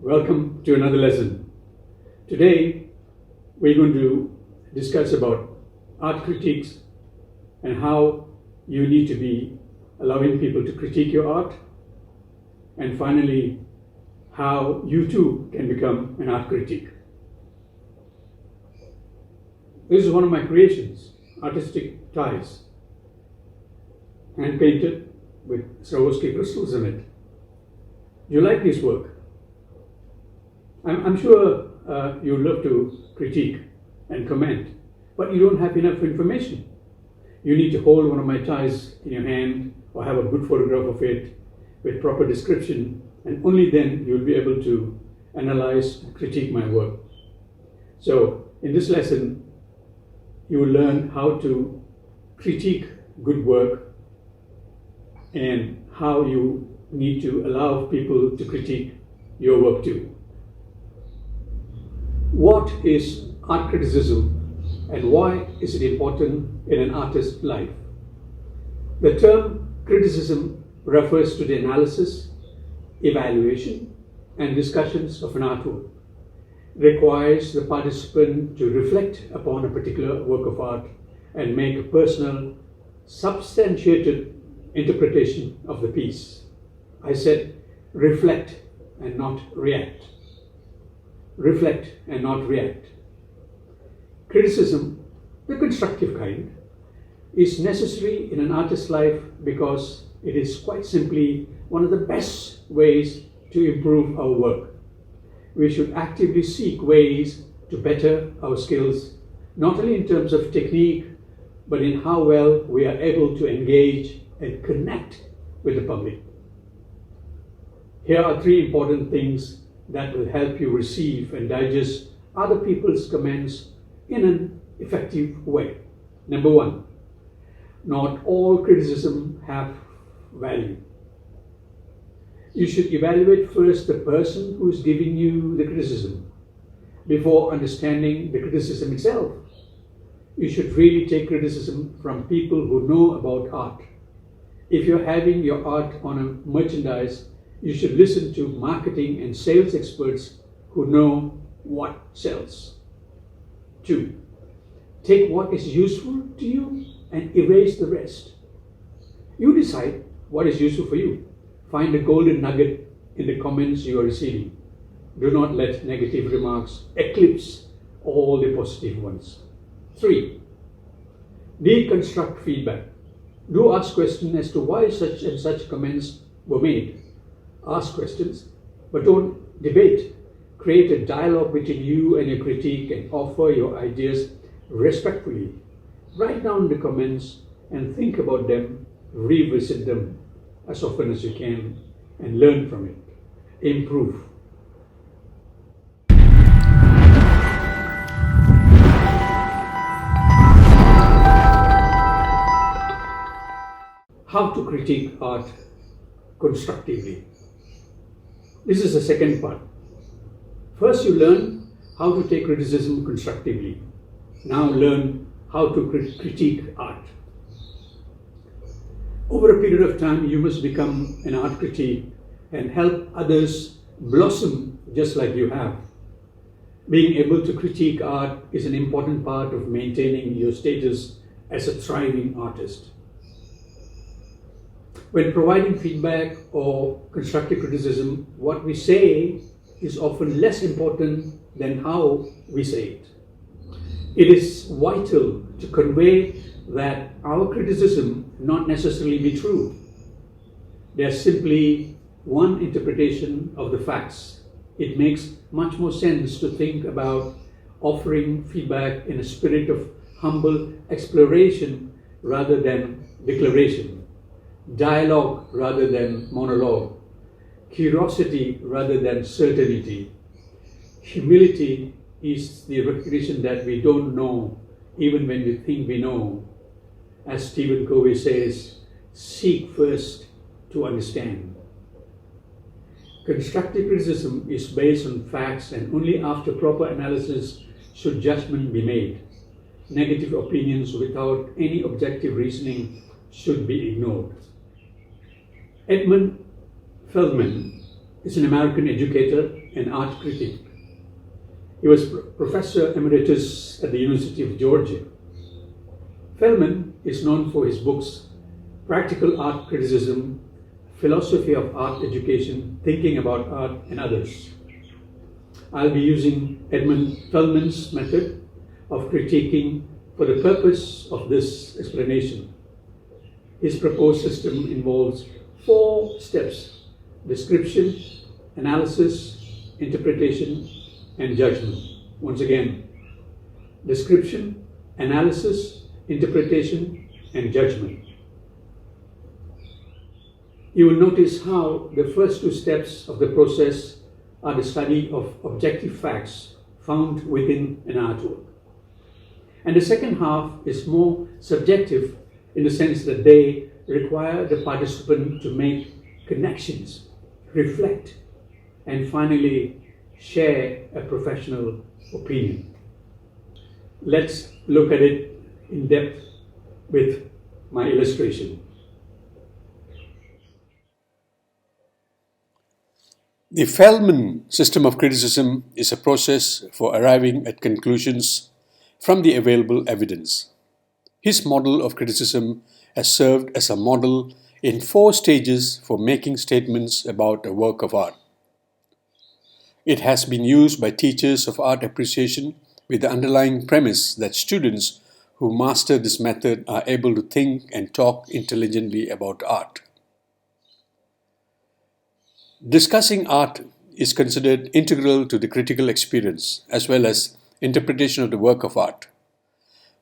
Welcome to another lesson. Today we're going to discuss about art critiques and how you need to be allowing people to critique your art, and finally how you too can become an art critic. This is one of my creations, artistic ties, hand painted with Swarovski crystals in it. Do you like this work? I'm sure you love to critique and comment, but you don't have enough information. You need to hold one of my ties in your hand or have a good photograph of it with proper description, and only then you'll be able to analyze and critique my work. So in this lesson, you will learn how to critique good work and how you need to allow people to critique your work too. What is art criticism and why is it important in an artist's life? The term criticism refers to the analysis, evaluation, and discussions of an artwork. It requires the participant to reflect upon a particular work of art and make a personal, substantiated interpretation of the piece. I said reflect and not react. Reflect and not react. Criticism, the constructive kind, is necessary in an artist's life because it is quite simply one of the best ways to improve our work. We should actively seek ways to better our skills, not only in terms of technique, but in how well we are able to engage and connect with the public. Here are three important things that will help you receive and digest other people's comments in an effective way. Number one, not all criticism have value. You should evaluate first the person who is giving you the criticism before understanding the criticism itself. You should really take criticism from people who know about art. If you're having your art on a merchandise, you should listen to marketing and sales experts who know what sells. 2. Take what is useful to you and erase the rest. You decide what is useful for you. Find a golden nugget in the comments you are receiving. Do not let negative remarks eclipse all the positive ones. 3. Deconstruct feedback. Do ask questions as to why such and such comments were made. Ask questions, but don't debate. Create a dialogue between you and your critique and offer your ideas respectfully. Write down the comments and think about them, revisit them as often as you can, and learn from it. Improve. How to critique art constructively. This is the second part. First, you learn how to take criticism constructively. Now learn how to critique art. Over a period of time, you must become an art critic and help others blossom just like you have. Being able to critique art is an important part of maintaining your status as a thriving artist. When providing feedback or constructive criticism, what we say is often less important than how we say it. It is vital to convey that our criticism not necessarily be true. There's simply one interpretation of the facts. It makes much more sense to think about offering feedback in a spirit of humble exploration rather than declaration, dialogue rather than monologue, curiosity rather than certainty. Humility is the recognition that we don't know even when we think we know. As Stephen Covey says, seek first to understand. Constructive criticism is based on facts, and only after proper analysis should judgment be made. Negative opinions without any objective reasoning should be ignored. Edmund Feldman is an American educator an art critic. He was Professor Emeritus at the University of Georgia. Feldman is known for his books Practical Art Criticism, Philosophy of Art Education, Thinking About Art, and others. I'll be using Edmund Feldman's method of critiquing for the purpose of this explanation. His proposed system involves 4 steps: description, analysis, interpretation, and judgment. Once again, description, analysis, interpretation, and judgment. You will notice how the first 2 steps of the process are the study of objective facts found within an artwork. And the second half is more subjective in the sense that they require the participant to make connections, reflect, and finally share a professional opinion. Let's look at it in depth with my illustration. The Feldman system of criticism is a process for arriving at conclusions from the available evidence. His model of criticism has served as a model in 4 stages for making statements about a work of art. It has been used by teachers of art appreciation with the underlying premise that students who master this method are able to think and talk intelligently about art. Discussing art is considered integral to the critical experience as well as interpretation of the work of art.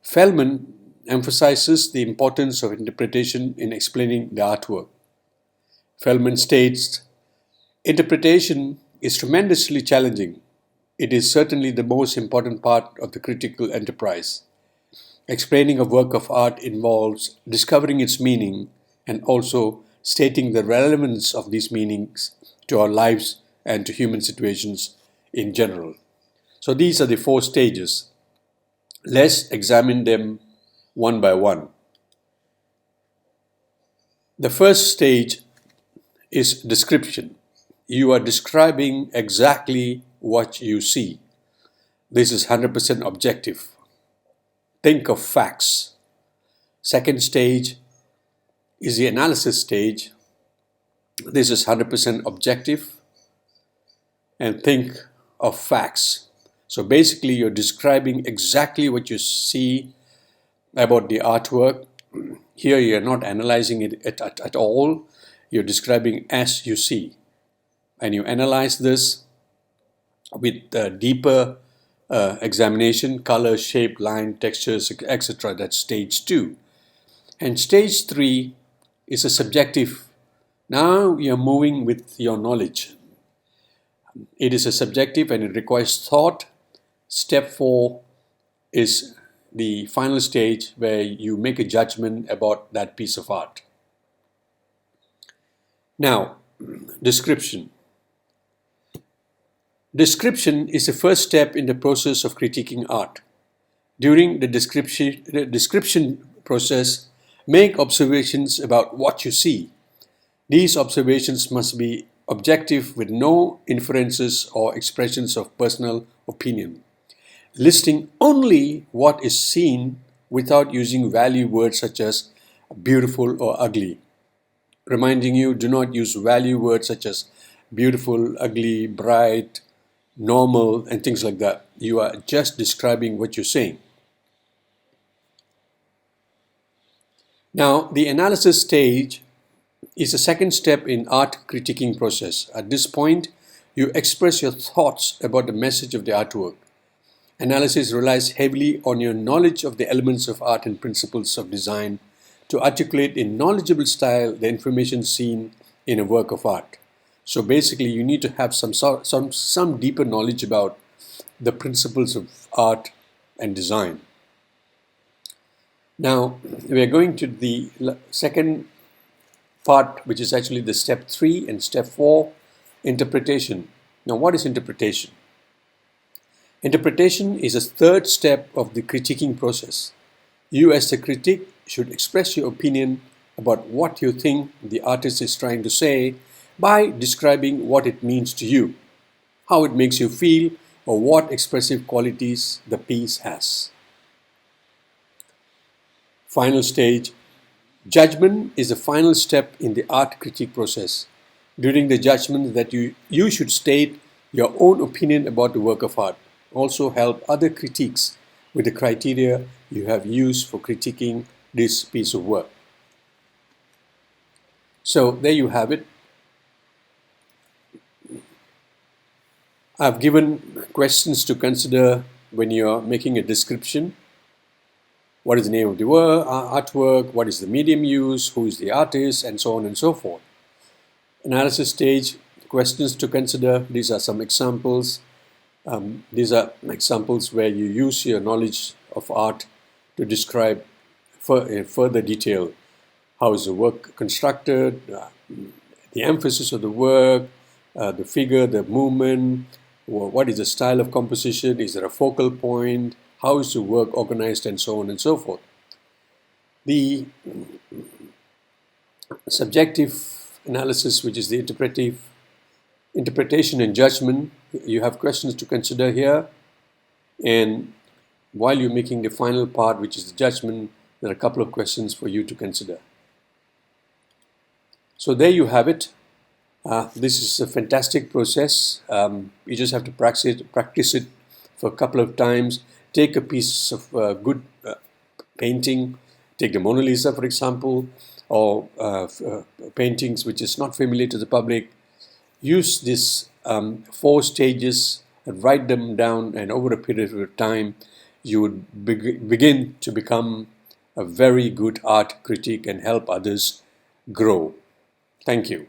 Feldman emphasizes the importance of interpretation in explaining the artwork. Feldman states, "Interpretation is tremendously challenging. It is certainly the most important part of the critical enterprise. Explaining a work of art involves discovering its meaning and also stating the relevance of these meanings to our lives and to human situations in general." So these are the 4 stages. Let's examine them one by one. The first stage is description. You are describing exactly what you see. This is 100% objective. Think of facts. Second stage is the analysis stage. This is 100% objective and think of facts. So basically you're describing exactly what you see about the artwork. Here you're not analyzing it at all. You're describing as you see. And you analyze this with deeper examination, color, shape, line, textures, etc. That's stage 2. And stage 3 is a subjective. Now you're moving with your knowledge. It is a subjective and it requires thought. Step 4 is the final stage where you make a judgment about that piece of art. Now, description. Description is the first step in the process of critiquing art. During the description process, make observations about what you see. These observations must be objective with no inferences or expressions of personal opinion. Listing only what is seen without using value words such as beautiful or ugly. Reminding you, do not use value words such as beautiful, ugly, bright, normal, and things like that. You are just describing what you're saying. Now, the analysis stage is the second step in art critiquing process. At this point, you express your thoughts about the message of the artwork. Analysis relies heavily on your knowledge of the elements of art and principles of design to articulate in knowledgeable style the information seen in a work of art. So basically, you need to have some deeper knowledge about the principles of art and design. Now, we are going to the second part, which is actually the step 3 and step 4, interpretation. Now, what is interpretation? Interpretation is a third step of the critiquing process. You as the critic should express your opinion about what you think the artist is trying to say by describing what it means to you. how it makes you feel, or what expressive qualities the piece has. Final stage. Judgment is the final step in the art critique process. During the judgment that you should state your own opinion about the work of art. Also help other critiques with the criteria you have used for critiquing this piece of work. So there you have it. I've given questions to consider when you're making a description. What is the name of the artwork? What is the medium used? Who is the artist? And so on and so forth. Analysis stage, questions to consider. These are some examples. These are examples where you use your knowledge of art to describe in further detail how is the work constructed, the emphasis of the work, the figure, the movement, what is the style of composition, is there a focal point, how is the work organized, and so on and so forth. The subjective analysis, which is the interpretation and judgment, you have questions to consider here. And while you're making the final part, which is the judgment, there are a couple of questions for you to consider. So there you have it. This is a fantastic process. You just have to practice it for a couple of times. Take a piece of good painting. Take the Mona Lisa, for example, or paintings which is not familiar to the public. Use these 4 stages and write them down, and over a period of time, you would begin to become a very good art critic and help others grow. Thank you.